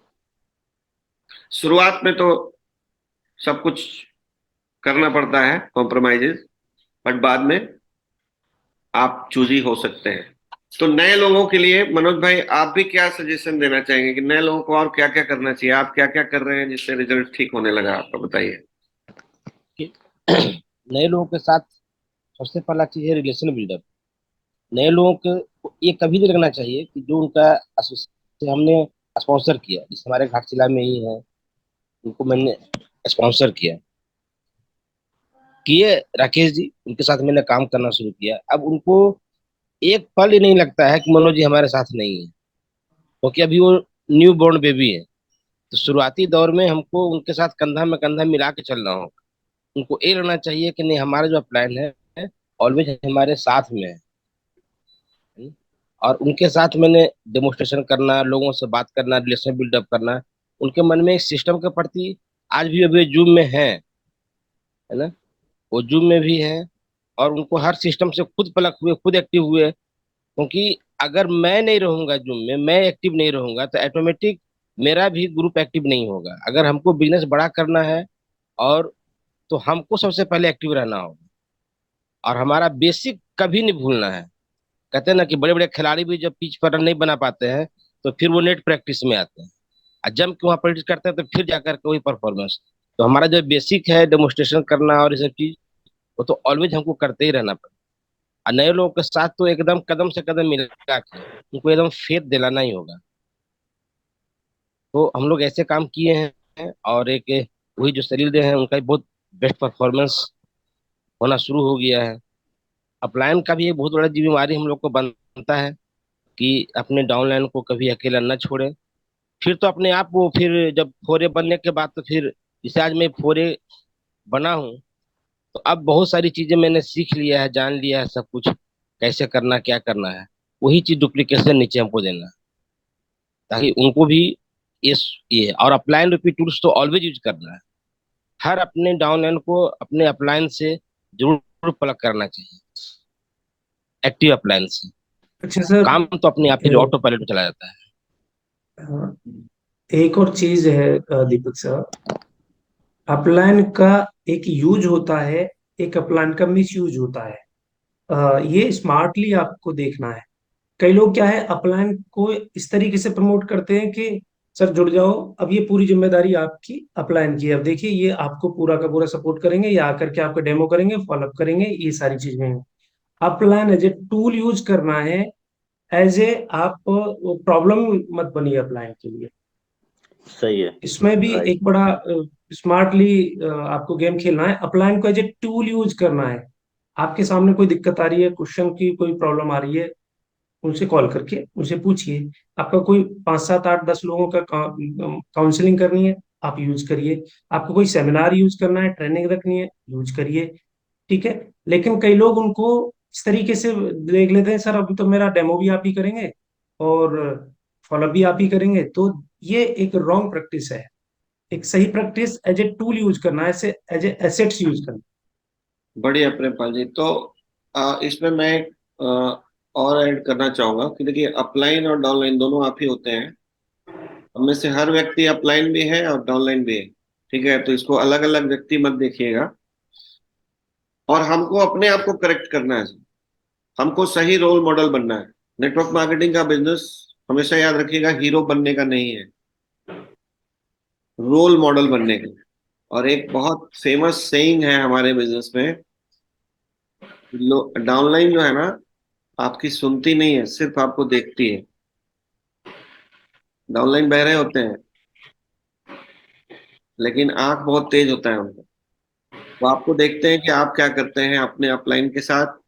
शुरुआत में तो सब कुछ करना पड़ता है, कॉम्प्रोमाइजेस, बट बाद में आप चूजी हो सकते हैं। तो नए लोगों के लिए मनोज भाई, आप भी क्या सजेशन देना चाहेंगे कि नए लोगों को और क्या क्या करना चाहिए? आप क्या क्या कर रहे हैं जिससे रिजल्ट ठीक होने लगा आपका, बताइए। कि नए लोगों के साथ सबसे पहला चीज है रिलेशन बिल्डअप। नए लोगों को ये कभी नहीं लगना चाहिए कि जो उनका हमने स्पॉन्सर किया, जिस हमारे घाटशिला में ही है, उनको मैंने स्पॉन्सर किया, किए राकेश जी, उनके साथ मैंने काम करना शुरू किया। अब उनको एक पल ही नहीं लगता है कि मनोज जी हमारे साथ नहीं है, क्योंकि अभी वो न्यू बॉर्न बेबी है। तो शुरुआती दौर में हमको उनके साथ कंधा में कंधा मिला के चलना होगा। उनको ये लगना चाहिए कि नहीं, हमारा जो प्लान है ऑलवेज हमारे साथ में है। और उनके साथ मैंने डेमोस्ट्रेशन करना, लोगों से बात करना, रिलेशन बिल्डअप करना, उनके मन में एक सिस्टम के प्रति आज भी अभी जूम में है ना, वो जूम में भी है। और उनको हर सिस्टम से खुद पलक हुए, खुद एक्टिव हुए। क्योंकि अगर मैं नहीं रहूंगा जूम में, मैं एक्टिव नहीं रहूंगा, तो ऑटोमेटिक मेरा भी ग्रुप एक्टिव नहीं होगा। अगर हमको बिजनेस बड़ा करना है और तो हमको सबसे पहले एक्टिव रहना होगा, और हमारा बेसिक कभी नहीं भूलना है। कहते हैं ना कि बड़े बड़े खिलाड़ी भी जब पिच पर रन नहीं बना पाते हैं, तो फिर वो नेट प्रैक्टिस में आते हैं और जम के वहाँ प्रैक्टिस करते हैं, तो फिर जाकर के वही परफॉर्मेंस। तो हमारा जो बेसिक है डेमोस्ट्रेशन करना और ये सब चीज, वो तो ऑलवेज हमको करते ही रहना पड़ेगा। और नए लोगों के साथ तो एकदम कदम से कदम मिला के उनको एकदम फेथ दिलाना ही होगा। तो हम लोग ऐसे काम किए हैं, और एक वही जो सलील दे हैं उनका भी बहुत बेस्ट परफॉर्मेंस होना शुरू हो गया है। अपलाइन का भी एक बहुत बड़ा जिम्मेवारी हम लोग को बनता है कि अपने डाउनलाइन को कभी अकेला न छोड़े। फिर तो अपने आप वो, फिर जब 4A बनने के बाद तो फिर जैसे आज मैं 4A बना हूँ, तो अब बहुत सारी चीजें मैंने सीख लिया है, जान लिया है सब कुछ, कैसे करना क्या करना है। वही चीज डुप्लीकेशन नीचे हमको देना है, ताकि उनको भी इस ये, और अपलाइन रूपी टूल्स तो ऑलवेज यूज करना है। हर अपने डाउनलाइन को अपने अपलाइन से जरूर प्लग करना चाहिए, एक्टिव अपलाइन से। अच्छा सर, काम तो अपने आप ही ऑटो पायलट चला जाता है। अ, एक और चीज है दीपक सर, अपलाइन का एक यूज होता है, एक अपलाइन का मिस यूज होता है। ये स्मार्टली आपको देखना है। कई लोग क्या है, अपलाइन को इस तरीके से प्रमोट करते हैं कि सर जुड़ जाओ, अब ये पूरी जिम्मेदारी आपकी अपलाइन की है, अब देखिए ये आपको पूरा का पूरा सपोर्ट करेंगे, ये आकर के आपका डेमो करेंगे, फॉलोअप करेंगे, ये सारी चीजें। अपलाइन एज ए टूल यूज करना है, एज ए आप प्रॉब्लम मत बनिए अपलाइन के लिए। सही है। इसमें भी राइट। एक बड़ा स्मार्टली आपको गेम खेलना है, अपलाइन को एज ए टूल यूज करना है। आपके सामने कोई दिक्कत आ रही है, क्वेश्चन की कोई प्रॉब्लम आ रही है, उनसे कॉल करके उनसे पूछिए। आपका कोई 5 7 8 10 लोगों का काउंसलिंग करनी है, आप यूज करिए। आपको कोई सेमिनार यूज करना है, ट्रेनिंग रखनी है, यूज करिए। ठीक है। लेकिन कई लोग उनको इस तरीके से देख लेते हैं, सर अभी तो मेरा डेमो भी आप ही करेंगे और फॉलोअप भी आप ही करेंगे, तो ये एक रॉन्ग प्रैक्टिस है। एक सही practice as a tool use करना है, ऐसे एज ए एसेट्स यूज करना। बढ़िया प्रेमपाल जी। तो इसमें मैं एक और ऐड करना चाहूंगा कि देखिए, अपलाइन और डाउनलाइन दोनों आप ही होते हैं। हम में से हर व्यक्ति अपलाइन भी है और डाउनलाइन भी है। ठीक है, तो इसको अलग अलग व्यक्ति मत देखिएगा। और हमको अपने आप को करेक्ट करना है। हमको सही रोल मॉडल बनना है। नेटवर्क मार्केटिंग का बिजनेस, हमेशा याद रखिएगा, हीरो बनने का नहीं है, रोल मॉडल बनने का। और एक बहुत फेमस सेइंग है हमारे बिजनेस में, डाउनलाइन जो है ना, आपकी सुनती नहीं है, सिर्फ आपको देखती है। डाउनलाइन बह रहे होते हैं, लेकिन आंख बहुत तेज होता है उनका। वो आपको देखते हैं कि आप क्या करते हैं अपने अपलाइन के साथ,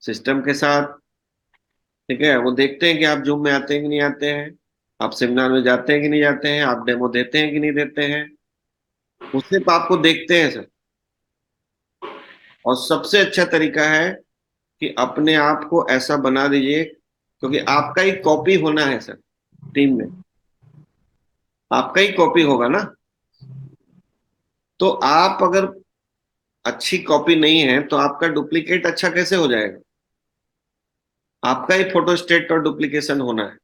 सिस्टम के साथ। ठीक है, वो देखते हैं कि आप जूम में आते हैं कि नहीं आते हैं, आप सेमिनार में जाते हैं कि नहीं जाते हैं, आप डेमो देते हैं कि नहीं देते हैं। वो सिर्फ आपको देखते हैं सर। और सबसे अच्छा तरीका है कि अपने आप को ऐसा बना दीजिए, क्योंकि आपका ही कॉपी होना है सर। टीम में आपका ही कॉपी होगा ना। तो आप अगर अच्छी कॉपी नहीं है तो आपका डुप्लीकेट अच्छा कैसे हो जाएगा। आपका ही फोटोस्टेट और डुप्लीकेशन होना है।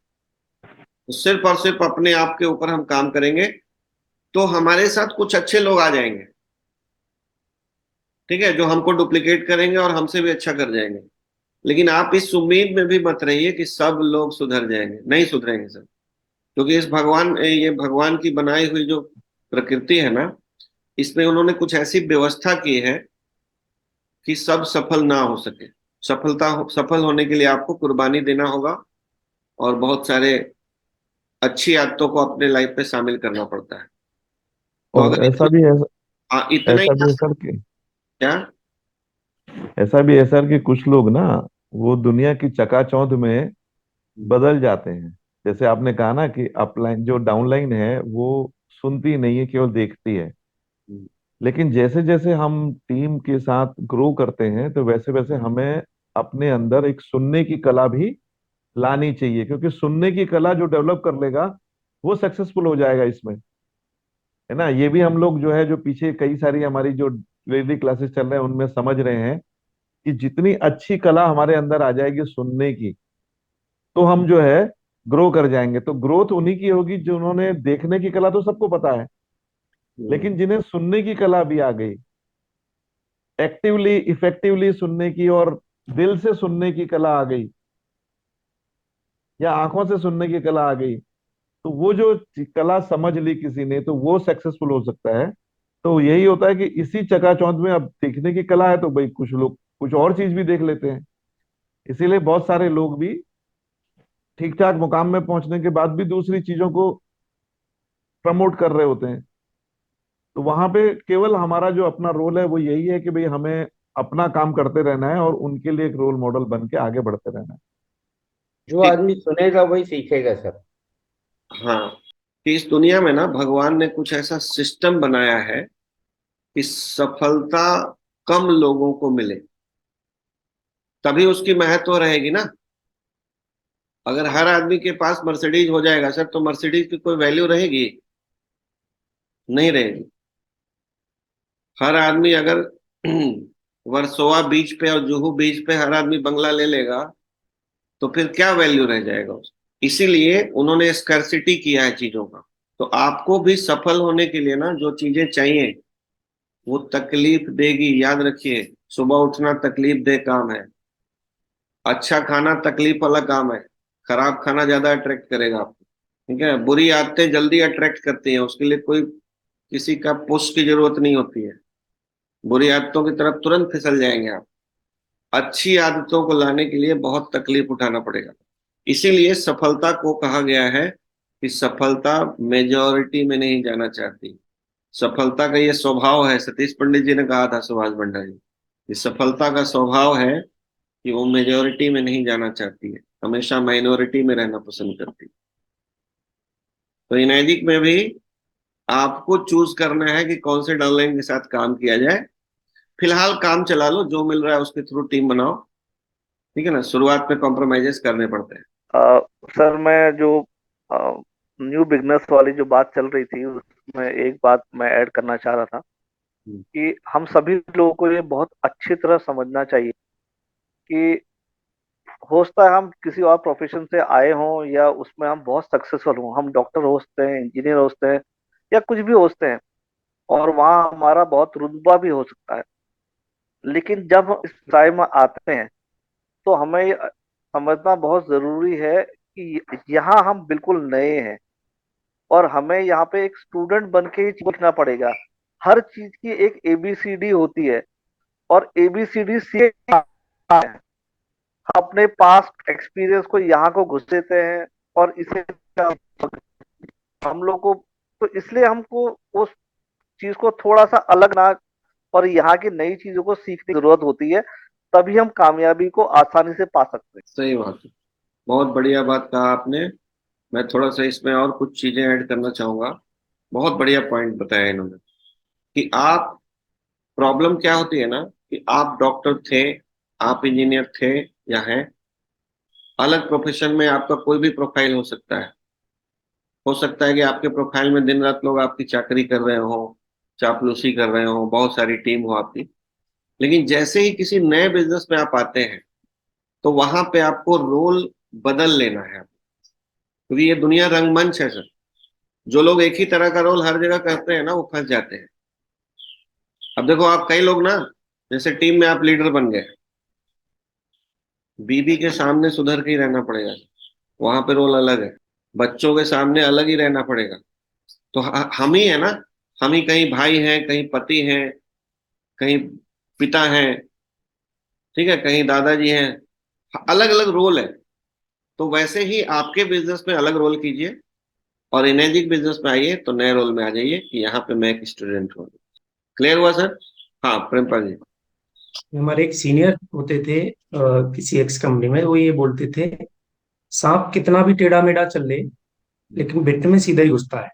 तो सिर्फ और सिर्फ अपने आप के ऊपर हम काम करेंगे तो हमारे साथ कुछ अच्छे लोग आ जाएंगे। ठीक है, जो हमको डुप्लीकेट करेंगे और हमसे भी अच्छा कर जाएंगे। लेकिन आप इस उम्मीद में भी मत रहिए कि सब लोग सुधर जाएंगे, नहीं सुधरेंगे सब। क्योंकि ये भगवान की बनाई हुई जो प्रकृति है ना, इसमें उन्होंने कुछ ऐसी व्यवस्था की है कि सब सफल ना हो सके। सफल होने के लिए आपको कुर्बानी देना होगा, और बहुत सारे अच्छी आदतों को अपने लाइफ में शामिल करना पड़ता है। तो और अगर इतना ही ऐसा भी है सर कि क्या। ऐसा भी है सर कि कुछ लोग ना, वो दुनिया की चकाचौंध में बदल जाते हैं। जैसे आपने कहा ना कि अपलाइन जो डाउनलाइन है वो सुनती नहीं है, केवल देखती है। लेकिन जैसे जैसे हम टीम के साथ ग्रो करते हैं तो वैसे वैसे हमें अपने अंदर एक सुनने की कला भी लानी चाहिए, क्योंकि सुनने की कला जो डेवलप कर लेगा वो सक्सेसफुल हो जाएगा इसमें। है ना, ये भी हम लोग जो है, जो पीछे कई सारी हमारी जो डेली क्लासेस चल रहे हैं उनमें समझ रहे हैं कि जितनी अच्छी कला हमारे अंदर आ जाएगी सुनने की, तो हम जो है ग्रो कर जाएंगे। तो ग्रोथ उन्हीं की होगी जिन्होंने, देखने की कला तो सबको पता है, हम्म, लेकिन जिन्हें सुनने की कला भी आ गई, एक्टिवली इफेक्टिवली सुनने की और दिल से सुनने की कला आ गई, या आंखों से सुनने की कला आ गई, तो वो जो कला समझ ली किसी ने, तो वो सक्सेसफुल हो सकता है। तो यही होता है कि इसी चकाचौंध में अब सीखने की कला है तो भाई कुछ लोग कुछ और चीज भी देख लेते हैं। इसीलिए बहुत सारे लोग भी ठीक ठाक मुकाम में पहुंचने के बाद भी दूसरी चीजों को प्रमोट कर रहे होते हैं। तो वहां पे केवल हमारा जो अपना रोल है वो यही है कि भाई हमें अपना काम करते रहना है और उनके लिए एक रोल मॉडल बन के आगे बढ़ते रहना है। जो ठीक। आदमी सुनेगा वही सीखेगा सर। हाँ, कि इस दुनिया में ना भगवान ने कुछ ऐसा सिस्टम बनाया है कि सफलता कम लोगों को मिले, तभी उसकी महत्व रहेगी ना। अगर हर आदमी के पास मर्सिडीज हो जाएगा सर, तो मर्सिडीज की कोई वैल्यू रहेगी? नहीं रहेगी। हर आदमी अगर वर्सोवा बीच पे और जुहू बीच पे हर आदमी बंगला ले लेगा, तो फिर क्या वैल्यू रह जाएगा उसका। इसीलिए उन्होंने स्कैर्सिटी किया है चीजों का। तो आपको भी सफल होने के लिए ना जो चीजें चाहिए वो तकलीफ देगी, याद रखिए। सुबह उठना तकलीफ दे काम है। अच्छा खाना तकलीफ वाला काम है। खराब खाना ज्यादा अट्रैक्ट करेगा आपको। ठीक है, बुरी आदतें जल्दी अट्रैक्ट करती हैं, उसके लिए कोई किसी का पुश की जरूरत नहीं होती है। बुरी आदतों की तरफ तुरंत फिसल जाएंगे आप। अच्छी आदतों को लाने के लिए बहुत तकलीफ उठाना पड़ेगा। इसीलिए सफलता को कहा गया है कि सफलता मेजॉरिटी में नहीं जाना चाहती। सफलता का ये स्वभाव है, सतीश पंडित जी ने कहा था सुभाष भंडारी, कि सफलता का स्वभाव है कि वो मेजॉरिटी में नहीं जाना चाहती है, हमेशा माइनॉरिटी में रहना पसंद करती है। तो इनैजिक में भी आपको चूज करना है कि कौन से डाउनलाइन के साथ काम किया जाए। फिलहाल काम चला लो, जो मिल रहा है उसके थ्रू टीम बनाओ। ठीक है ना, शुरुआत में कॉम्प्रोमाइजेस करने पड़ते हैं। सर मैं जो न्यू बिजनेस वाली जो बात चल रही थी उसमें एक बात मैं ऐड करना चाह रहा था हम्म। कि हम सभी लोगों को ये बहुत अच्छी तरह समझना चाहिए कि हो सकता है हम किसी और प्रोफेशन से आए हों या उसमें हम बहुत सक्सेसफुल हों, हम डॉक्टर हो सकते हैं, इंजीनियर हो सकते हैं या कुछ भी हो सकते हैं, और वहाँ हमारा बहुत रुतबा भी हो सकता है। लेकिन जब हम इस टाइम में आते हैं तो हमें ये समझना बहुत जरूरी है कि यहाँ हम बिल्कुल नए हैं और हमें यहाँ पे एक स्टूडेंट बन के ही सीखना पड़ेगा। हर चीज की एक एबीसीडी होती है और एबीसीडी से अपने पास्ट एक्सपीरियंस को यहाँ को घुस देते हैं और इसे हम लोग को, तो इसलिए हमको उस चीज को थोड़ा सा अलग ना और यहाँ की नई चीजों को सीखने की जरूरत होती है, तभी हम कामयाबी को आसानी से पा सकते हैं। सही बात है, बहुत बढ़िया बात कहा आपने। मैं थोड़ा सा इसमें और कुछ चीजें ऐड करना चाहूंगा। बहुत बढ़िया पॉइंट बताया इन्होंने कि आप, प्रॉब्लम क्या होती है ना, कि आप डॉक्टर थे, आप इंजीनियर थे या हैं, अलग प्रोफेशन में आपका कोई भी प्रोफाइल हो सकता है कि आपके प्रोफाइल में दिन रात लोग आपकी चाकरी कर रहे हो, चापलूसी कर रहे हो, बहुत सारी टीम हो आपकी। लेकिन जैसे ही किसी नए बिजनेस में आप आते हैं, तो वहां पे आपको रोल बदल लेना है, क्योंकि ये दुनिया रंगमंच है सर। जो लोग एक ही तरह का रोल हर जगह करते हैं ना, वो फंस जाते हैं। अब देखो, आप कई लोग ना, जैसे टीम में आप लीडर बन गए, बीबी के सामने सुधर के ही रहना पड़ेगा, वहां पे रोल अलग है। बच्चों के सामने अलग ही रहना पड़ेगा। तो हम ही है ना, हम ही कहीं भाई हैं, कहीं पति हैं, कहीं पिता हैं, ठीक है, कहीं दादाजी हैं। अलग अलग रोल है। तो वैसे ही आपके बिजनेस में अलग रोल कीजिए और एनर्जिक बिजनेस में आइए तो नए रोल में आ जाइए कि यहाँ पे मैं एक स्टूडेंट हूँ। क्लियर हुआ सर? हाँ, प्रेमपाल जी। हमारे एक सीनियर होते थे किसी एक्स कंपनी में, वो ये बोलते थे, सांप कितना भी टेढ़ा मेढ़ा चल ले लेकिन भित्त में सीधा ही घुसता है।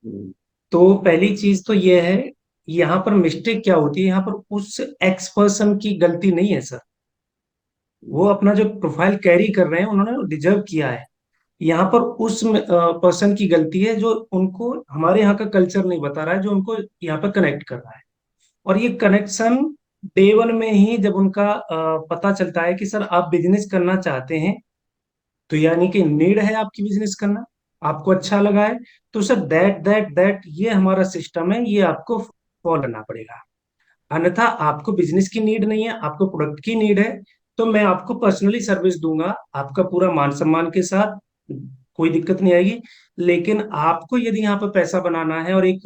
हम्म। तो पहली चीज तो ये है, यहाँ पर मिस्टेक क्या होती है, यहाँ पर उस एक्स पर्सन की गलती नहीं है सर। वो अपना जो प्रोफाइल कैरी कर रहे हैं उन्होंने डिजर्व किया है। यहाँ पर उस पर्सन की गलती है जो उनको हमारे यहाँ का कल्चर नहीं बता रहा है, जो उनको यहाँ पर कनेक्ट कर रहा है। और ये कनेक्शन डे वन में ही जब उनका पता चलता है कि सर आप बिजनेस करना चाहते हैं, तो यानी कि नीड है आपकी बिजनेस करना, आपको अच्छा लगा है, तो सर दैट ये हमारा सिस्टम है, ये आपको फॉलो करना पड़ेगा। अन्यथा आपको बिजनेस की नीड नहीं है, आपको प्रोडक्ट की नीड है, तो मैं आपको पर्सनली सर्विस दूंगा, आपका पूरा मान सम्मान के साथ, कोई दिक्कत नहीं आएगी। लेकिन आपको यदि यहाँ पर पैसा बनाना है और एक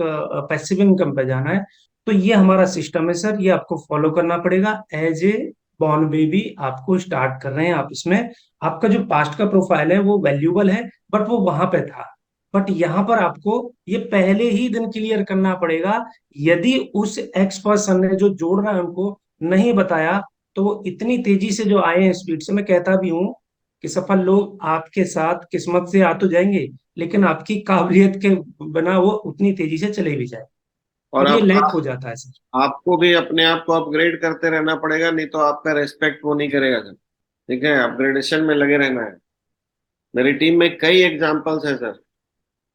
पैसिव इनकम पे जाना है, तो ये हमारा सिस्टम है सर, ये आपको फॉलो करना पड़ेगा एज ए बॉर्न बेबी आपको स्टार्ट कर रहे हैं आप इसमें, आपका जो पास्ट का प्रोफाइल है वो वैल्यूबल है, बट वो वहां पे था। बट यहाँ पर आपको ये पहले ही दिन क्लियर करना पड़ेगा। यदि उस एक्स पर्सन ने जो जोड़ रहा है उनको नहीं बताया, तो वो इतनी तेजी से जो आए हैं स्पीड से, मैं कहता भी हूँ कि सफल लोग आपके साथ किस्मत से आ तो जाएंगे, लेकिन आपकी काबिलियत के बिना वो उतनी तेजी से चले भी जाए, और और ये अब लैक हो जाता है सर। आपको भी अपने आप को अपग्रेड करते रहना पड़ेगा, नहीं तो आपका रेस्पेक्ट वो नहीं करेगा सर। ठीक है, अपग्रेडेशन में लगे रहना है। मेरी टीम में कई एग्जांपल्स हैं सर,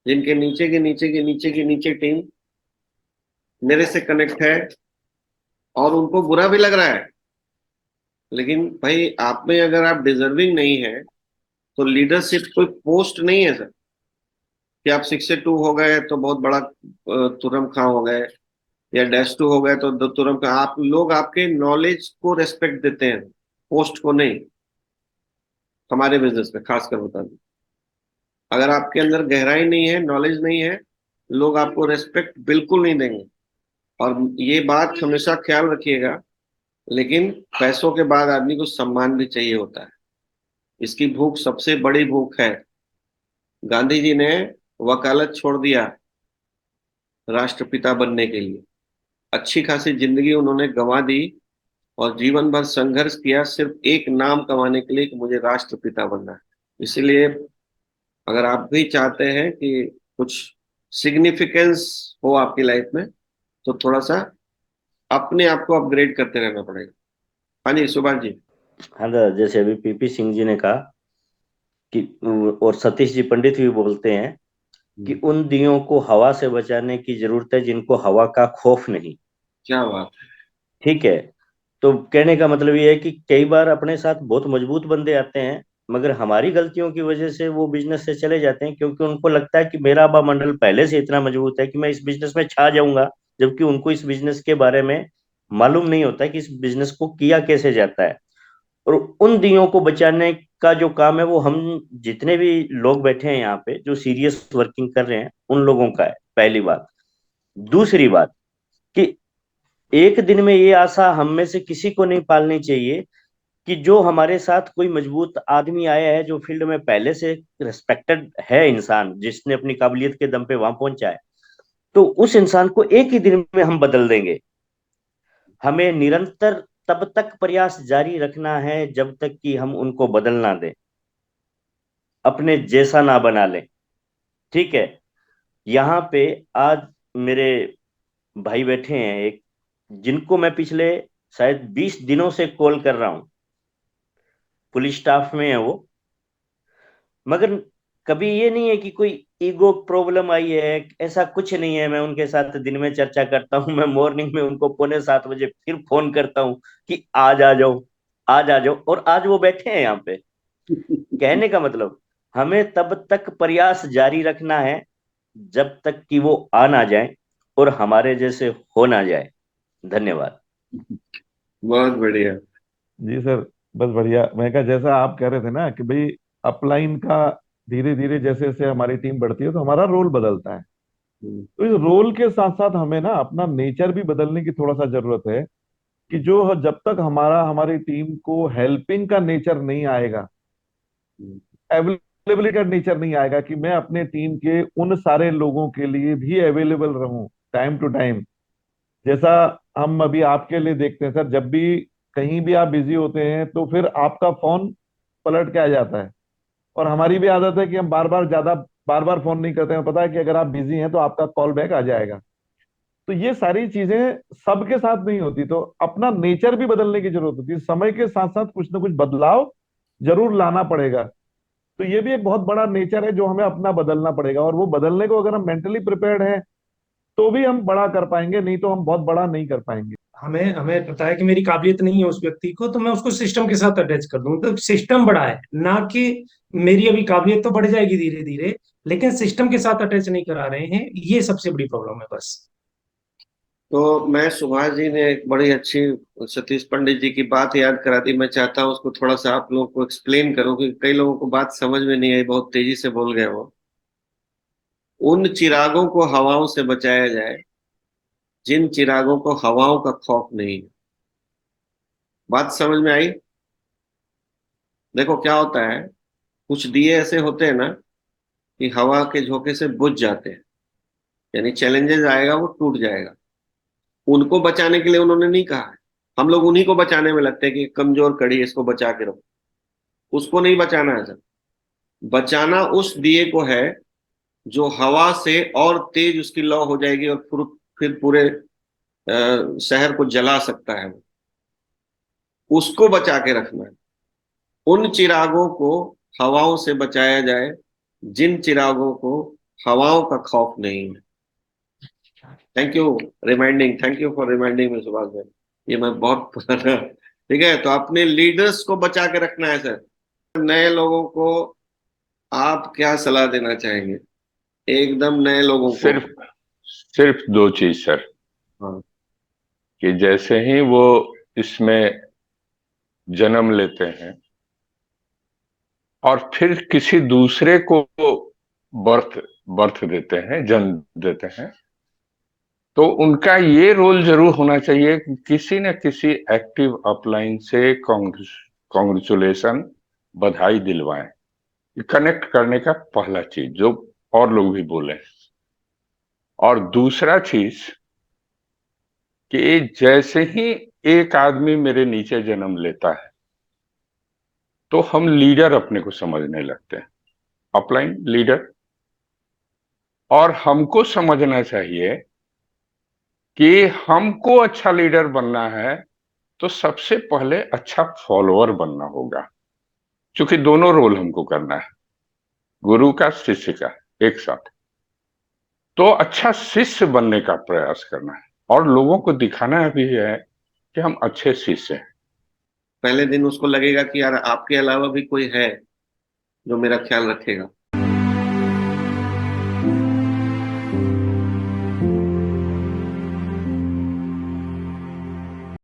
जिनके नीचे के नीचे के नीचे के नीचे टीम मेरे से कनेक्ट है, और उनको बुरा भी लग रहा है। लेकिन भाई, आप में अगर आप डिजर्विंग नहीं है, तो लीडरशिप कोई पोस्ट नहीं है सर, कि आप 6 से 2 हो गए तो बहुत बड़ा तुरम खां हो गए, या -2 हो गए तो तुरम खां। आप लोग आपके नॉलेज को रेस्पेक्ट देते हैं, पोस्ट को नहीं। हमारे बिजनेस में खासकर बता दूं, अगर आपके अंदर गहराई नहीं है, नॉलेज नहीं है, लोग आपको रेस्पेक्ट बिल्कुल नहीं देंगे। और ये बात हमेशा ख्याल रखिएगा, लेकिन पैसों के बाद आदमी को सम्मान भी चाहिए होता है। इसकी भूख सबसे बड़ी भूख है। गांधी जी ने वकालत छोड़ दिया राष्ट्रपिता बनने के लिए, अच्छी खासी जिंदगी उन्होंने गंवा दी, और जीवन भर संघर्ष किया सिर्फ एक नाम कमाने के लिए कि मुझे राष्ट्रपिता बनना है। इसीलिए अगर आप भी चाहते हैं कि कुछ सिग्निफिकेंस हो आपकी लाइफ में, तो थोड़ा सा अपने आप को अपग्रेड करते रहना पड़ेगा। हाँ जी सुभाष जी। हाँ दादा, जैसे अभी पीपी सिंह जी ने कहा कि, और सतीश जी पंडित भी बोलते हैं कि उन दियों को हवा से बचाने की जरूरत है जिनको हवा का खौफ नहीं। क्या बात। ठीक है। तो कहने का मतलब ये है कि कई बार अपने साथ बहुत मजबूत बंदे आते हैं, मगर हमारी गलतियों की वजह से वो बिजनेस से चले जाते हैं, क्योंकि उनको लगता है कि मेरा आबा मंडल पहले से इतना मजबूत है कि मैं इस बिजनेस में छा जाऊंगा, जबकि उनको इस बिजनेस के बारे में मालूम नहीं होता कि इस बिजनेस को किया कैसे जाता है। और उन दियों को बचाने का जो काम है वो हम जितने भी लोग बैठे हैं यहाँ पे जो सीरियस वर्किंग कर रहे हैं उन लोगों का है, पहली बात। दूसरी बात कि एक दिन में ये आशा हम में से किसी को नहीं पालनी चाहिए कि जो हमारे साथ कोई मजबूत आदमी आया है, जो फील्ड में पहले से रिस्पेक्टेड है इंसान, जिसने अपनी काबिलियत के दम पे वहां पहुंचा है, तो उस इंसान को एक ही दिन में हम बदल देंगे। हमें निरंतर तब तक प्रयास जारी रखना है जब तक कि हम उनको बदल ना दें, अपने जैसा ना बना लें। ठीक है। यहाँ पे आज मेरे भाई बैठे हैं एक, जिनको मैं पिछले शायद 20 दिनों से कॉल कर रहा हूं, पुलिस स्टाफ में है वो, मगर कभी ये नहीं है कि कोई ईगो प्रॉब्लम आई है, ऐसा कुछ नहीं है। मैं उनके साथ दिन में चर्चा करता हूँ, मैं मॉर्निंग में उनको 6:45 फिर फोन करता हूँ कि आज आ जाओ, आज आ जाओ, और आज वो बैठे हैं यहाँ पे। कहने का मतलब, हमें तब तक प्रयास जारी रखना है जब तक कि वो आ ना जाए और हमारे जैसे हो ना जाए। धन्यवाद। बहुत बढ़िया। जी सर, बस बढ़िया। मैं कहा जैसा आप कह रहे थे ना कि भाई अपलाइन का धीरे धीरे जैसे जैसे हमारी टीम बढ़ती है तो हमारा रोल बदलता है। हम्म, तो इस रोल के साथ साथ हमें ना अपना नेचर भी बदलने की थोड़ा सा जरूरत है, कि जो जब तक हमारा हमारी टीम को हेल्पिंग का नेचर नहीं आएगा, हम्म, अवेलेबिलिटी का नेचर नहीं आएगा, कि मैं अपने टीम के उन सारे लोगों के लिए भी अवेलेबल रहूं टाइम टू टाइम। जैसा हम अभी आपके लिए देखते हैं सर, जब भी कहीं भी आप बिजी होते हैं तो फिर आपका फोन पलट के आ जाता है। और हमारी भी आदत है कि हम बार बार फोन नहीं करते हैं, पता है कि अगर आप बिजी हैं तो आपका कॉल बैक आ जाएगा। तो ये सारी चीजें सबके साथ नहीं होती, तो अपना नेचर भी बदलने की जरूरत होती है। समय के साथ साथ कुछ ना कुछ बदलाव जरूर लाना पड़ेगा। तो ये भी एक बहुत बड़ा नेचर है जो हमें अपना बदलना पड़ेगा, और वो बदलने को अगर हम मेंटली प्रिपेयर्ड हैं तो भी हम बड़ा कर पाएंगे, नहीं तो हम बहुत बबड़ा नहीं कर पाएंगे। हमें हमें पता है कि मेरी काबिलियत नहीं है उस व्यक्ति को, तो मैं उसको सिस्टम के साथ अटैच कर दूं, तो सिस्टम बड़ा है ना कि मेरी अभी काबिलियत तो बढ़ जाएगी धीरे धीरे, लेकिन सिस्टम के साथ अटैच नहीं करा रहे हैं, ये सबसे बड़ी प्रॉब्लम है बस। तो मैं, सुभाष जी ने एक बड़ी अच्छी सतीश पंडित जी की बात याद करा दी। मैं चाहता हूँ उसको थोड़ा सा आप लोगों को एक्सप्लेन करूँ, क्योंकि कई लोगों को बात समझ में नहीं आई, बहुत तेजी से बोल गए वो। उन चिरागों को हवाओं से बचाया जाए जिन चिरागों को हवाओं का खौफ नहीं है। बात समझ में आई? देखो क्या होता है, कुछ दिए ऐसे होते हैं ना कि हवा के झोंके से बुझ जाते हैं, यानी चैलेंजेस आएगा वो टूट जाएगा। उनको बचाने के लिए उन्होंने नहीं कहा है। हम लोग उन्हीं को बचाने में लगते हैं कि कमजोर कड़ी है, इसको बचा के रखो। उसको नहीं बचाना है सर। बचाना उस दिए को है जो हवा से और तेज उसकी लौ हो जाएगी और फिर पूरे शहर को जला सकता है वो। उसको बचा के रखना है। उन चिरागों को हवाओं से बचाया जाए जिन चिरागों को हवाओं का खौफ नहीं है। Thank you for reminding me Subhash भाई। ये मैं बहुत पुराना। ठीक है, तो अपने लीडर्स को बचा के रखना है सर। नए लोगों को आप क्या सलाह देना चाहेंगे, एकदम नए लोगों को? सिर्फ सिर्फ दो चीज सर, हाँ। कि जैसे ही वो इसमें जन्म लेते हैं और फिर किसी दूसरे को बर्थ बर्थ देते हैं, जन्म देते हैं, तो उनका ये रोल जरूर होना चाहिए कि किसी न किसी एक्टिव अपलाइन से कॉन्ग्रेचुलेशन, बधाई दिलवाएं। कनेक्ट करने का पहला चीज जो और लोग भी बोले। और दूसरा चीज कि जैसे ही एक आदमी मेरे नीचे जन्म लेता है तो हम लीडर अपने को समझने लगते हैं, अपलाइन लीडर। और हमको समझना चाहिए कि हमको अच्छा लीडर बनना है तो सबसे पहले अच्छा फॉलोअर बनना होगा, क्योंकि दोनों रोल हमको करना है, गुरु का, शिष्य का, एक साथ। तो अच्छा शिष्य बनने का प्रयास करना है और लोगों को दिखाना भी है कि हम अच्छे शिष्य हैं। पहले दिन उसको लगेगा कि यार आपके अलावा भी कोई है जो मेरा ख्याल रखेगा।